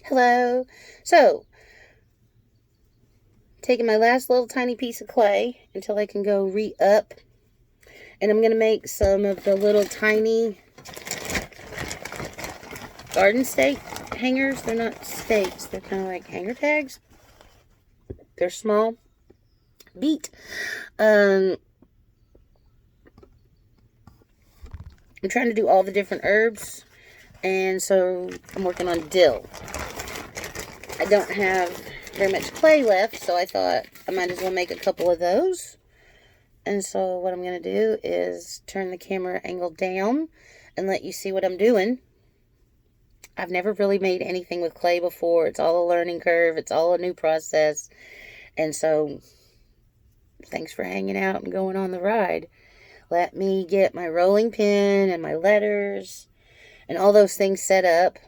Hello. So, taking my last little tiny piece of clay until I can go re-up. And I'm going to make some of the little tiny garden stake hangers. They're not stakes. They're kind of like hanger tags. They're small. Beet. I'm trying to do all the different herbs. And so I'm working on dill. I don't have very much clay left, so I thought I might as well make a couple of those. And so what I'm going to do is turn the camera angle down and let you see what I'm doing. I've never really made anything with clay before. It's all a learning curve. It's all a new process. And so thanks for hanging out and going on the ride. Let me get my rolling pin and my letters and all those things set up.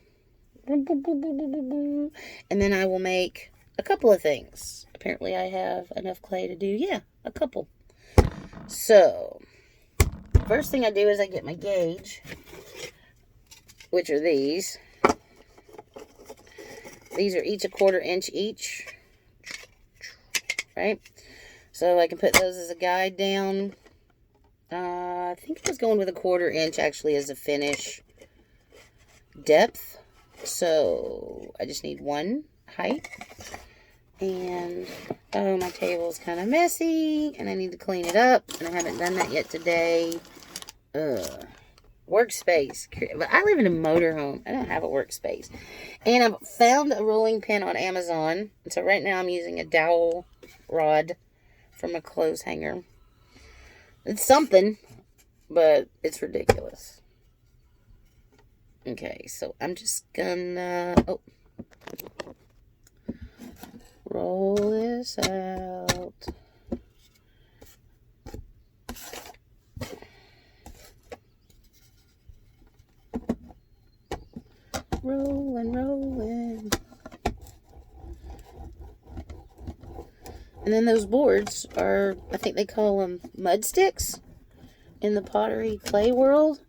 And then I will make a couple of things. Apparently I have enough clay to do, a couple. So, first thing I do is I get my gauge, which are these. These are each a 1/4 inch each, right? So I can put those as a guide down. I think I was going with a 1/4 inch actually as a finish depth. So I just need one height. And, oh, my table is kind of messy, and I need to clean it up, and I haven't done that yet today. Workspace. But I live in a motorhome. I don't have a workspace. And I've found a rolling pin on Amazon. And so right now I'm using a dowel rod from a clothes hanger. It's something, but it's ridiculous. Okay, so I'm just gonna... roll this out. Rolling. And then those boards are, I think they call them mud sticks in the pottery clay world.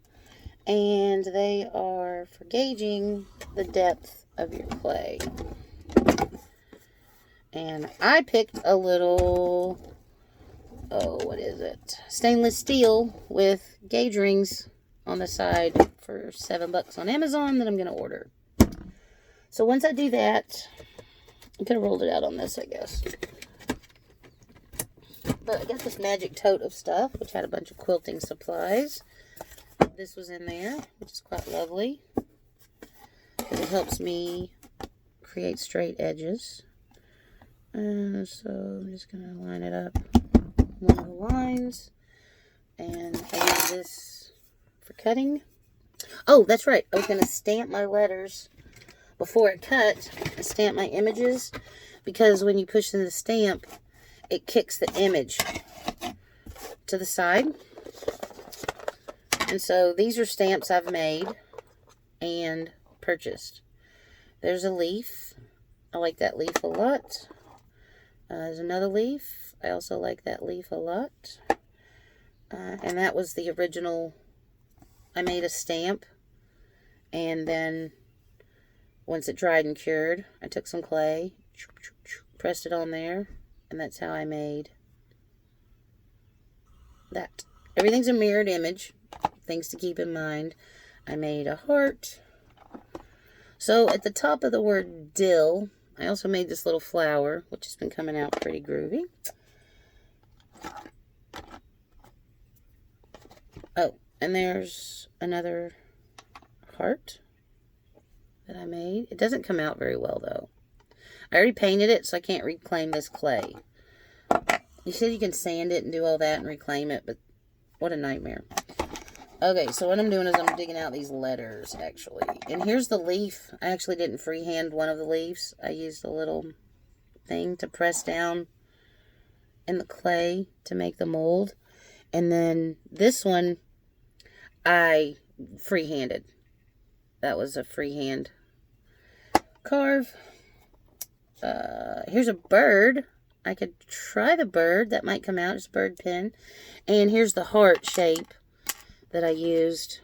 And they are for gauging the depth of your clay. And I picked a little, what is it? Stainless steel with gauge rings on the side for $7 on Amazon that I'm going to order. So once I do that, I could have rolled it out on this, I guess. But I got this magic tote of stuff, which had a bunch of quilting supplies. This was in there, which is quite lovely. It helps me create straight edges. So I'm just going to line it up one of the lines. And I use this for cutting. Oh, that's right. I was going to stamp my letters before I cut. I stamp my images because when you push in the stamp, it kicks the image to the side. And so these are stamps I've made and purchased. There's a leaf. I like that leaf a lot. There's another leaf. I also like that leaf a lot. And that was the original. I made a stamp. And then once it dried and cured, I took some clay, pressed it on there. And that's how I made that. Everything's a mirrored image. Things to keep in mind. I made a heart. So at the top of the word dill, I also made this little flower, which has been coming out pretty groovy. Oh, and there's another heart that I made. It doesn't come out very well, though. I already painted it, so I can't reclaim this clay. You said you can sand it and do all that and reclaim it, but what a nightmare. Okay, so what I'm doing is I'm digging out these letters, actually. And here's the leaf. I actually didn't freehand one of the leaves. I used a little thing to press down in the clay to make the mold. And then this one, I freehanded. That was a freehand carve. Here's a bird. I could try the bird. That might come out. It's a bird pin. And here's the heart shape that I used.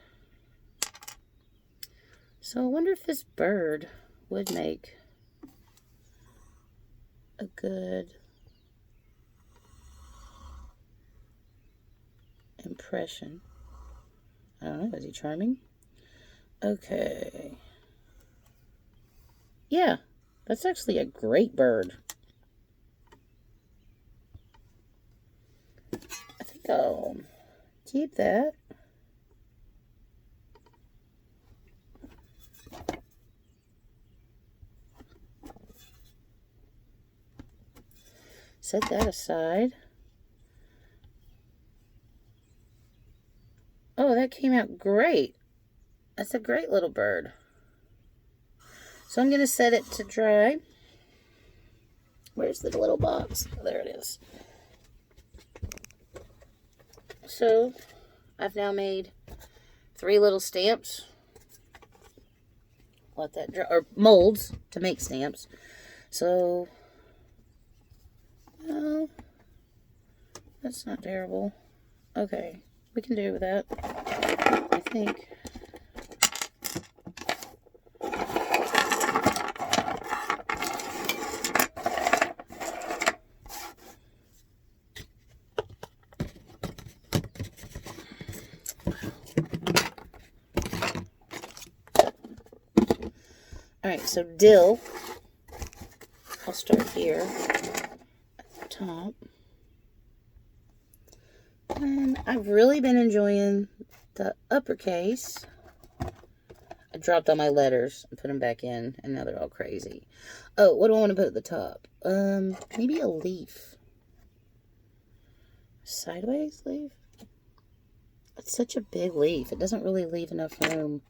So I wonder if this bird would make a good impression. I don't know, is he charming? Okay. Yeah, that's actually a great bird. I think I'll keep that. Set that aside. Oh, that came out great. That's a great little bird. So I'm going to set it to dry. Where's the little box? Oh, there it is. So I've now made 3 little stamps. Let that dry, or molds to make stamps. So, well, that's not terrible. Okay, we can do with that, I think. Alright, so dill, I'll start here at the top. And I've really been enjoying the uppercase. I dropped all my letters and put them back in, and now they're all crazy. Oh, what do I want to put at the top? Maybe a leaf. Sideways leaf? It's such a big leaf. It doesn't really leave enough room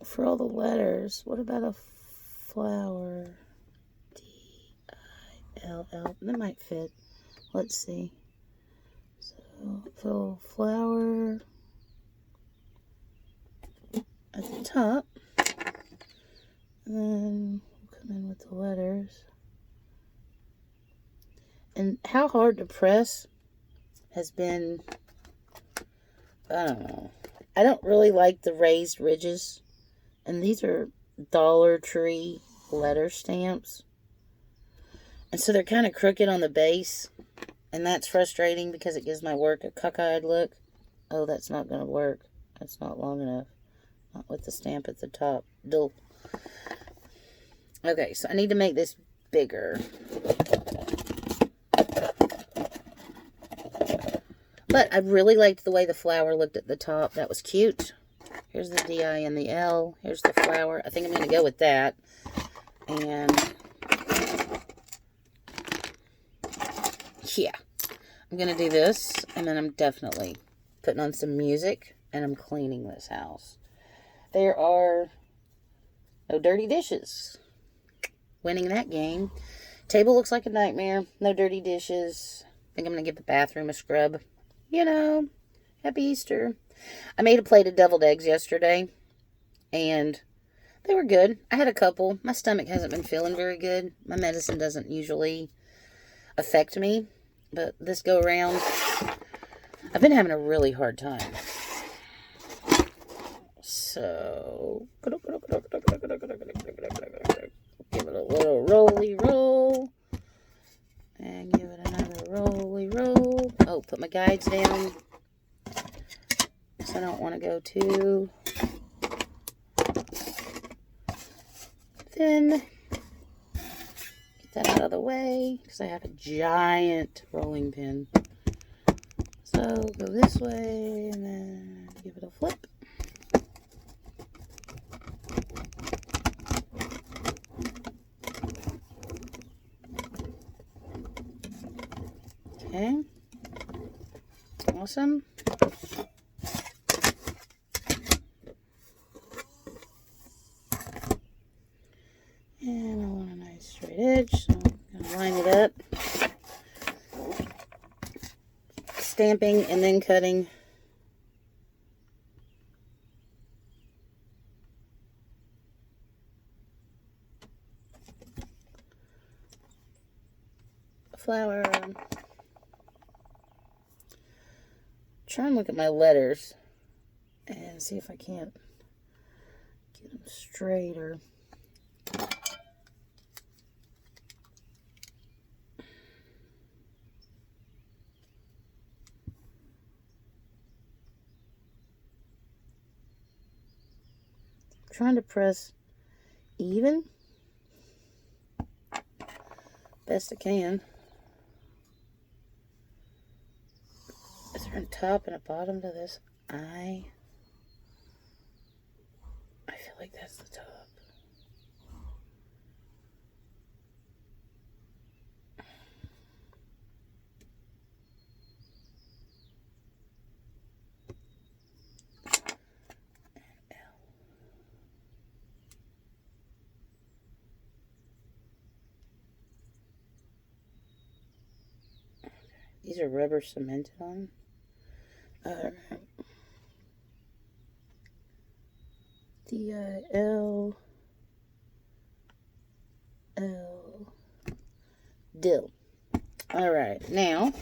for all the letters. What about a flower? D-I-L-L. That might fit. Let's see. So flower at the top. And then we'll come in with the letters. And how hard to press has been, I don't know. I don't really like the raised ridges. And these are Dollar Tree letter stamps. And so they're kind of crooked on the base. And that's frustrating because it gives my work a cockeyed look. Oh, that's not going to work. That's not long enough. Not with the stamp at the top. Dull. Okay, so I need to make this bigger. But I really liked the way the flower looked at the top. That was cute. Here's the D-I and the L. Here's the flower. I think I'm going to go with that. And yeah. I'm going to do this. And then I'm definitely putting on some music. And I'm cleaning this house. There are no dirty dishes. Winning that game. Table looks like a nightmare. No dirty dishes. I think I'm going to give the bathroom a scrub. You know, happy Easter. I made a plate of deviled eggs yesterday, and they were good. I had a couple. My stomach hasn't been feeling very good. My medicine doesn't usually affect me, but this go around, I've been having a really hard time. So, give it a little roly roll, and give it another roly roll. Oh, put my guides down. I don't want to go too thin. Get that out of the way because I have a giant rolling pin. So go this way and then give it a flip. Okay. Awesome. And I want a nice straight edge, so I'm going to line it up. Stamping and then cutting. Flower. Try and look at my letters and see if I can't Get them straighter. Trying to press even best I can. Is there a top and a bottom to this eye? I feel like that's the top. These are rubber cemented on. D-I-L. L. Dill. All right, now.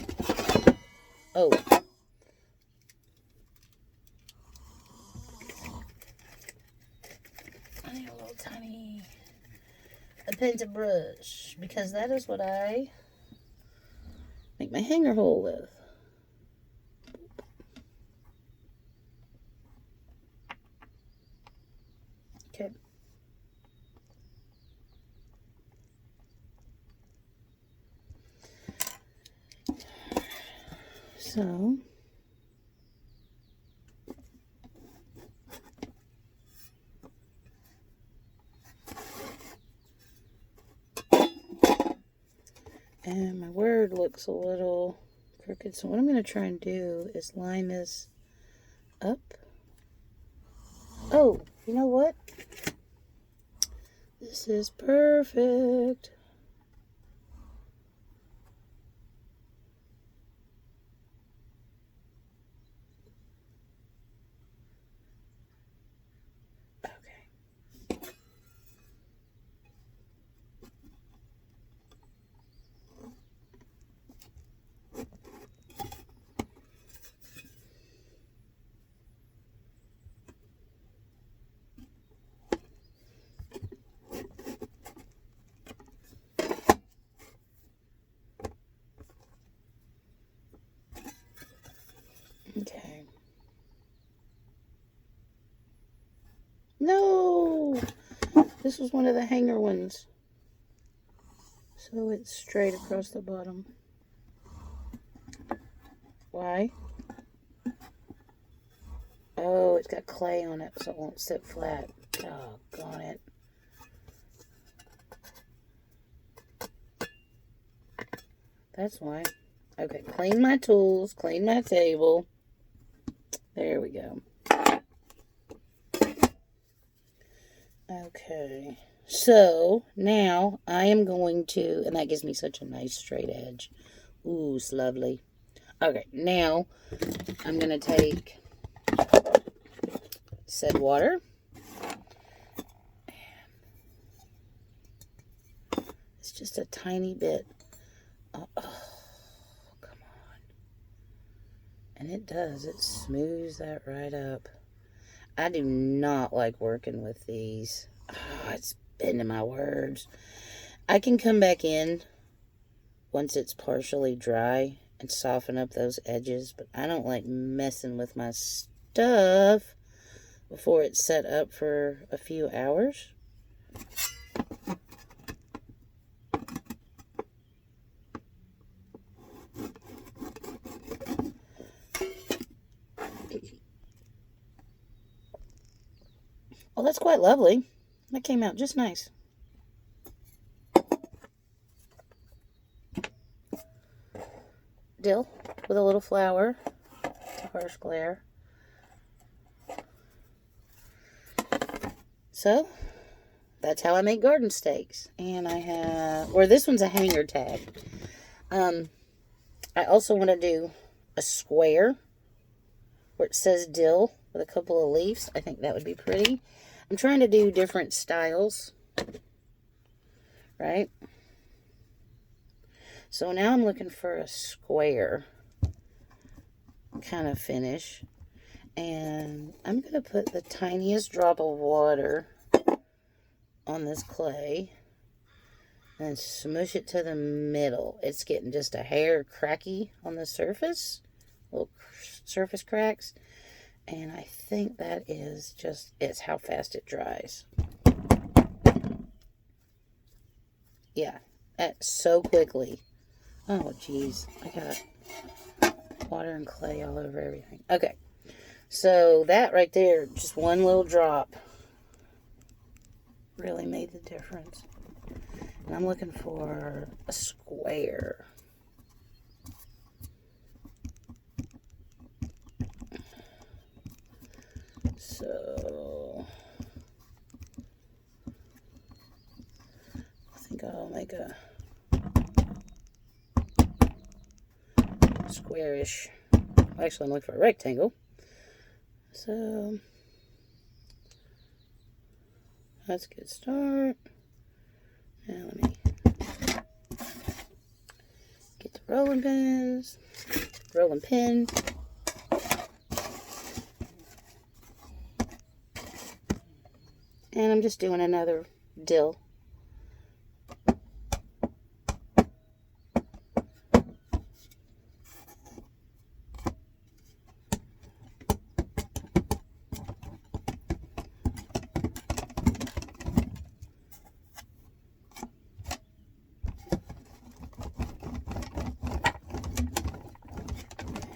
Oh. I need a little tiny painted brush because that is what I make my hanger hole with. Okay. So, and my word looks a little crooked. So what I'm going to try and do is line this up. Oh, you know what? This is perfect. Okay. No! This was one of the hanger ones. So it's straight across the bottom. Why? Oh, it's got clay on it, so it won't sit flat. Doggone it. That's why. Okay, clean my tools, clean my table. There we go. Okay, so now I am going to, and that gives me such a nice straight edge. Ooh, it's lovely. Okay, now I'm going to take said water. It's just a tiny bit. Oh, come on. And it does. It smooths that right up. I do not like working with these. Oh, it's bending my words. I can come back in once it's partially dry and soften up those edges, but I don't like messing with my stuff before it's set up for a few hours. Well, that's quite lovely. That came out just nice. Dill with a little flour to harsh glare. So, that's how I make garden stakes. And I have, or this one's a hanger tag. I also want to do a square where it says dill with a couple of leaves. I think that would be pretty. I'm trying to do different styles, right? So now I'm looking for a square kind of finish. And I'm going to put the tiniest drop of water on this clay and smush it to the middle. It's getting just a hair cracky on the surface, little surface cracks. And I think that is just, it's how fast it dries. Yeah, that's so quickly. Oh, geez. I got water and clay all over everything. Okay, so that right there, just one little drop, really made the difference. And I'm looking for a square. So I think I'll make a squarish. Actually, I'm looking for a rectangle. So that's a good start. Now let me get the rolling pins, rolling pin. And I'm just doing another dill.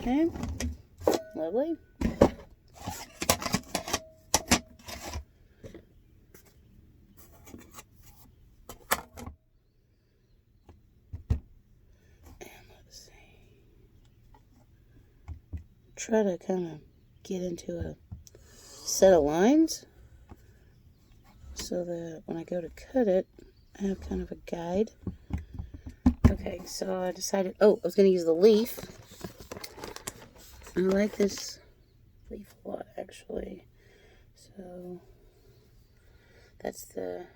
Okay, lovely. Try to kind of get into a set of lines so that when I go to cut it, I have kind of a guide. Okay, so I decided, I was going to use the leaf. I like this leaf a lot, actually. So that's the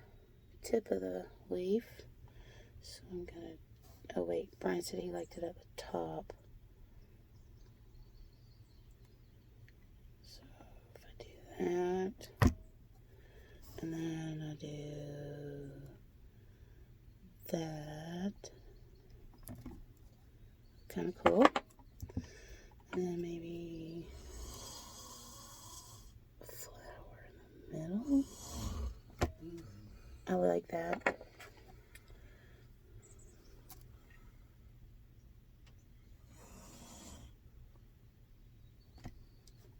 tip of the leaf. So I'm going to, oh wait, Brian said he liked it at the top. That, and then I do that, kind of cool, and then maybe a flower in the middle. I like that.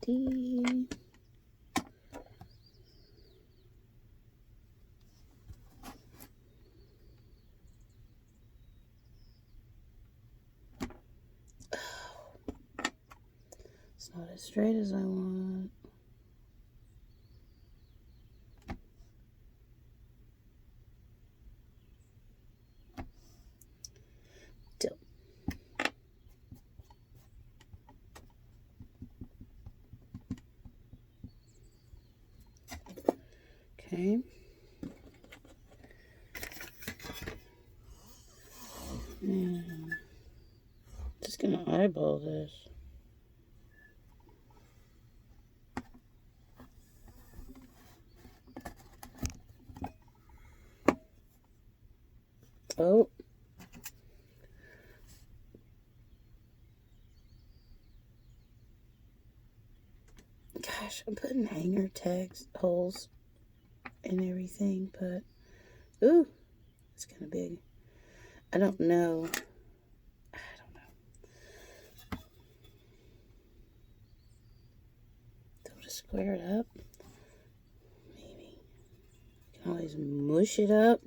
D. It's not as straight as I want. Dill. Okay. And just gonna eyeball this. Oh. Gosh, I'm putting hanger tags, holes, and everything, but, ooh, it's kind of big. I don't know. So to square it up, maybe. You can always mush it up.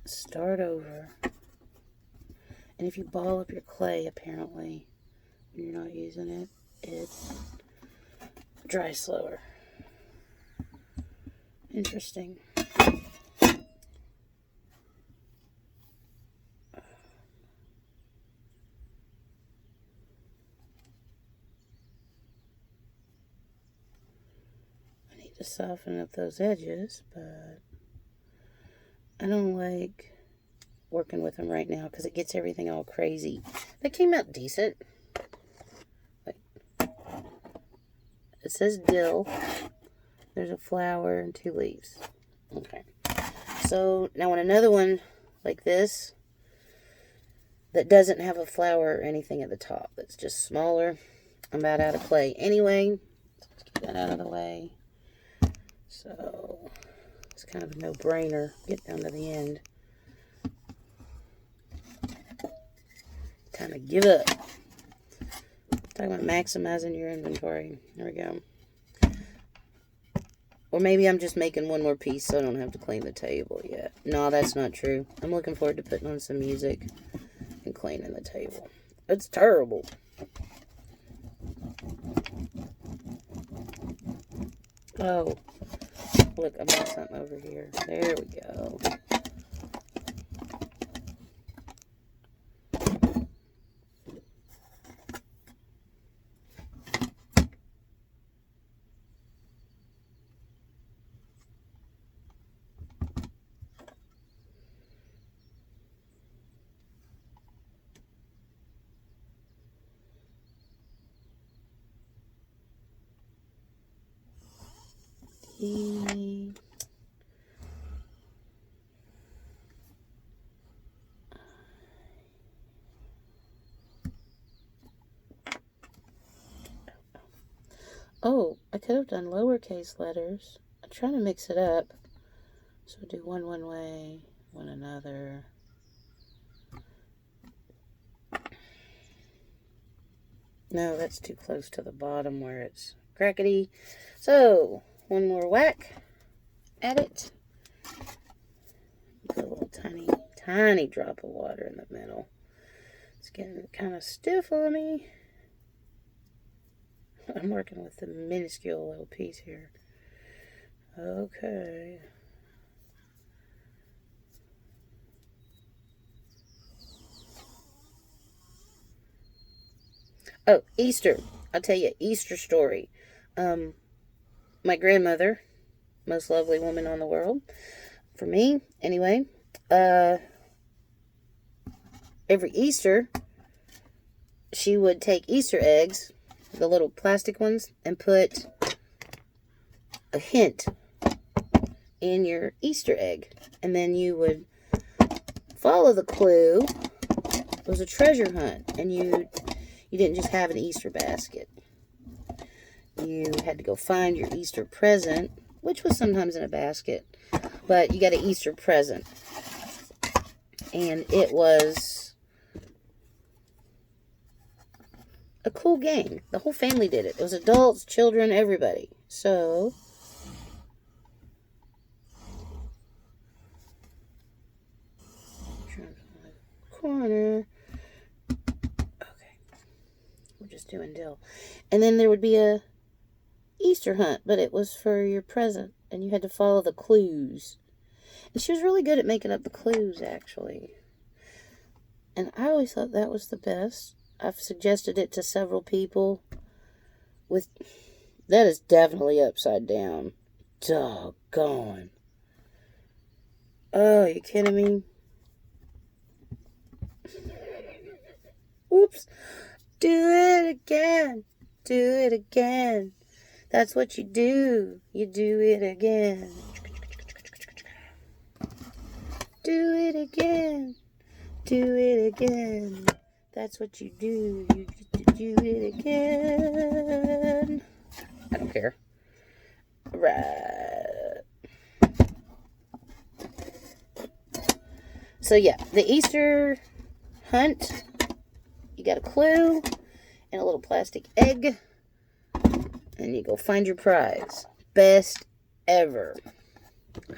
Start over. And if you ball up your clay, apparently, when you're not using it, it dries slower. Interesting. I need to soften up those edges, but I don't like working with them right now because it gets everything all crazy. They came out decent. Wait. It says dill. There's a flower and 2 leaves. Okay. So now on another one like this that doesn't have a flower or anything at the top, that's just smaller, I'm about out of clay anyway. Let's get that out of the way. So it's kind of a no-brainer. Get down to the end. Kind of give up. Talking about maximizing your inventory. There we go. Or maybe I'm just making one more piece so I don't have to clean the table yet. No, that's not true. I'm looking forward to putting on some music and cleaning the table. It's terrible. Oh, look, I made something over here. There we go. Oh, I could have done lowercase letters. I'm trying to mix it up. So do one way, one another. No, that's too close to the bottom where it's crackety. So, one more whack at it. Put a little tiny drop of water in the middle. It's getting kind of stiff on me. I'm working with the minuscule little piece here. Okay. Oh, Easter. I'll tell you, Easter story. My grandmother, most lovely woman on the world, for me, anyway, every Easter, she would take Easter eggs, the little plastic ones, and put a hint in your Easter egg. And then you would follow the clue. It was a treasure hunt, and you didn't just have an Easter basket. You had to go find your Easter present, which was sometimes in a basket, but you got an Easter present. And it was a cool game. The whole family did it. It was adults, children, everybody. So, trying to find the corner. Okay. We're just doing dill. And then there would be a Easter hunt, but it was for your present, and you had to follow the clues. And she was really good at making up the clues, actually. And I always thought that was the best. I've suggested it to several people. That is definitely upside down. Doggone. Oh, are you kidding me? Oops. Do it again. Do it again. That's what you do. You do it again. Do it again. Do it again. That's what you do. You do it again. I don't care. Right. So yeah, the Easter hunt. You got a clue and a little plastic egg. And you go find your prize. Best ever.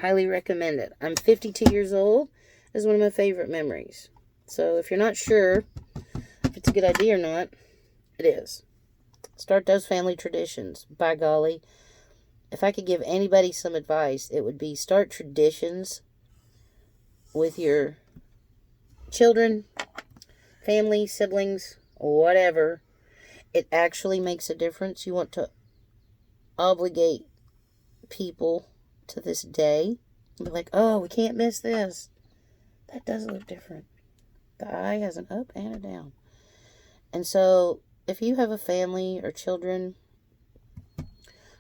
Highly recommend it. I'm 52 years old. This is one of my favorite memories. So if you're not sure if it's a good idea or not, it is. Start those family traditions. By golly. If I could give anybody some advice, it would be start traditions with your children, family, siblings, whatever. It actually makes a difference. You want to obligate people to this day. Be like, oh, we can't miss this. That does look different. The eye has an up and a down. And so, if you have a family or children,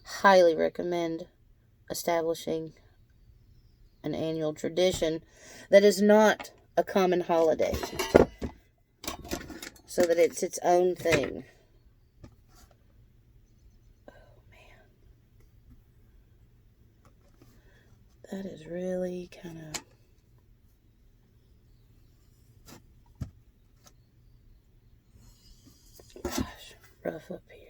highly recommend establishing an annual tradition that is not a common holiday, so that it's its own thing. Oh man, that is really kind of... Gosh, rough up here.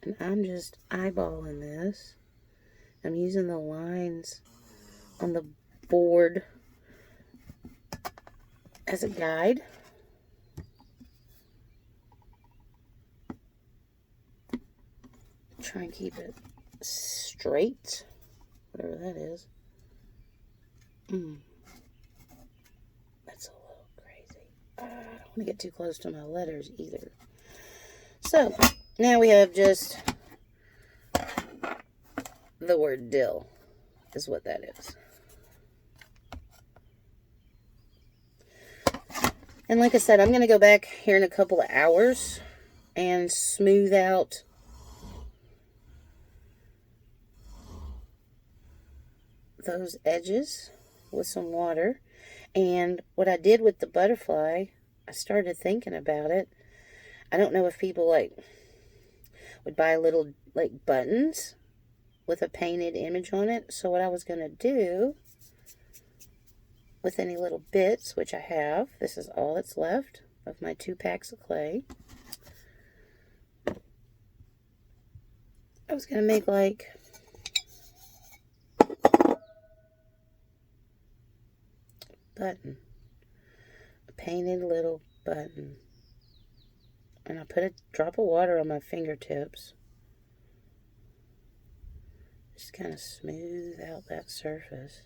And I'm just eyeballing this. I'm using the lines on the board as a guide. Try and keep it straight, whatever that is. That's a little crazy. I don't want to get too close to my letters either. So, now we have just the word dill, is what that is. And like I said, I'm going to go back here in a couple of hours and smooth out those edges with some water. And what I did with the butterfly, I started thinking about it. I don't know if people would buy little buttons with a painted image on it. So what I was going to do with any little bits, which I have, this is all that's left of my 2 packs of clay. I was going to make button, a painted little button, and I put a drop of water on my fingertips, just kind of smooth out that surface.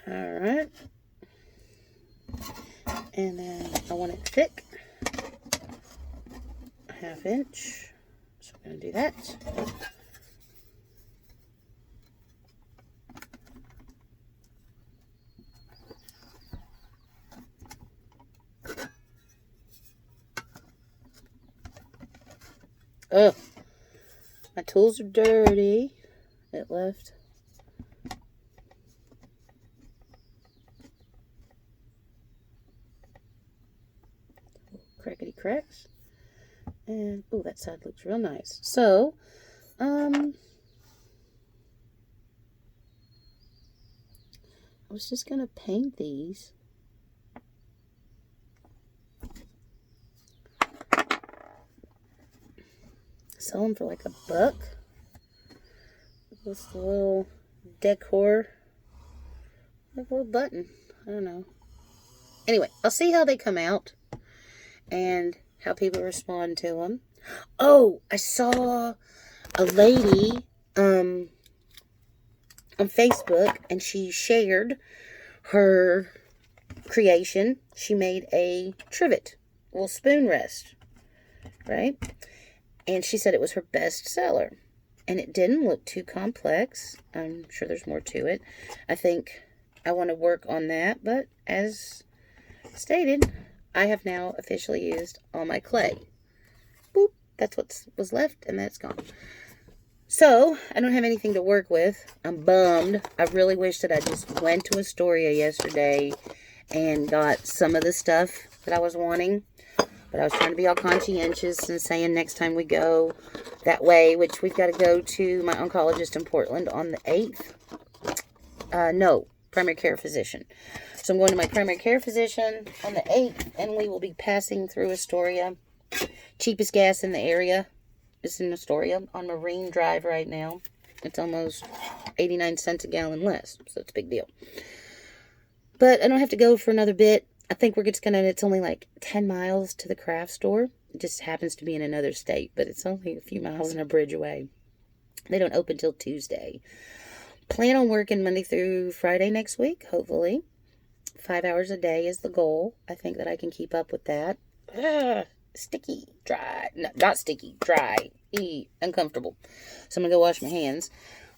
Alright, and then I want it thick, a 1/2 inch, so I'm going to do that. Oh, my tools are dirty. It left crackety cracks. And oh, that side looks real nice. So, I was just gonna paint these. Sell them for $1. This little decor, like a little button. I don't know. Anyway, I'll see how they come out and how people respond to them. Oh, I saw a lady on Facebook, and she shared her creation. She made a trivet, a little spoon rest, right? And she said it was her best seller. And it didn't look too complex. I'm sure there's more to it. I think I want to work on that. But as stated, I have now officially used all my clay. Boop. That's what was left, and that's gone. So, I don't have anything to work with. I'm bummed. I really wish that I just went to Astoria yesterday and got some of the stuff that I was wanting. But I was trying to be all conscientious and saying next time we go that way, which we've got to go to my oncologist in Portland on the 8th. No, primary care physician. So I'm going to my primary care physician on the 8th, and we will be passing through Astoria. Cheapest gas in the area is in Astoria on Marine Drive right now. It's almost 89 cents a gallon less, so it's a big deal. But I don't have to go for another bit. I think we're just gonna, it's only 10 miles to the craft store. It just happens to be in another state, but it's only a few miles and a bridge away. They don't open till Tuesday. Plan on working Monday through Friday next week, hopefully. 5 hours a day is the goal. I think that I can keep up with that. Sticky, dry, no, not sticky, dry, uncomfortable. So I'm gonna go wash my hands.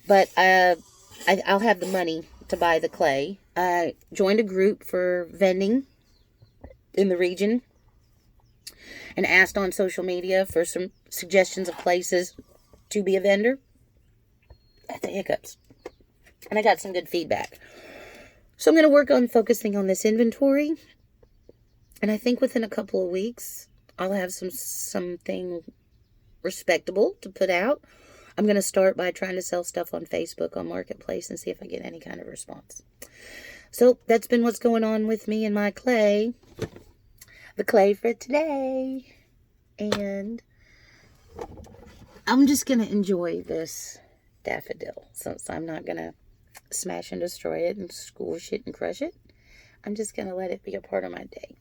But I'll have the money to buy the clay. I joined a group for vending in the region and asked on social media for some suggestions of places to be a vendor. I had the hiccups. And I got some good feedback. So I'm going to work on focusing on this inventory. And I think within a couple of weeks, I'll have something respectable to put out. I'm going to start by trying to sell stuff on Facebook, on Marketplace, and see if I get any kind of response. So that's been what's going on with me and my clay. The clay for today. And I'm just going to enjoy this daffodil, since I'm not going to smash and destroy it and squish it and crush it. I'm just going to let it be a part of my day.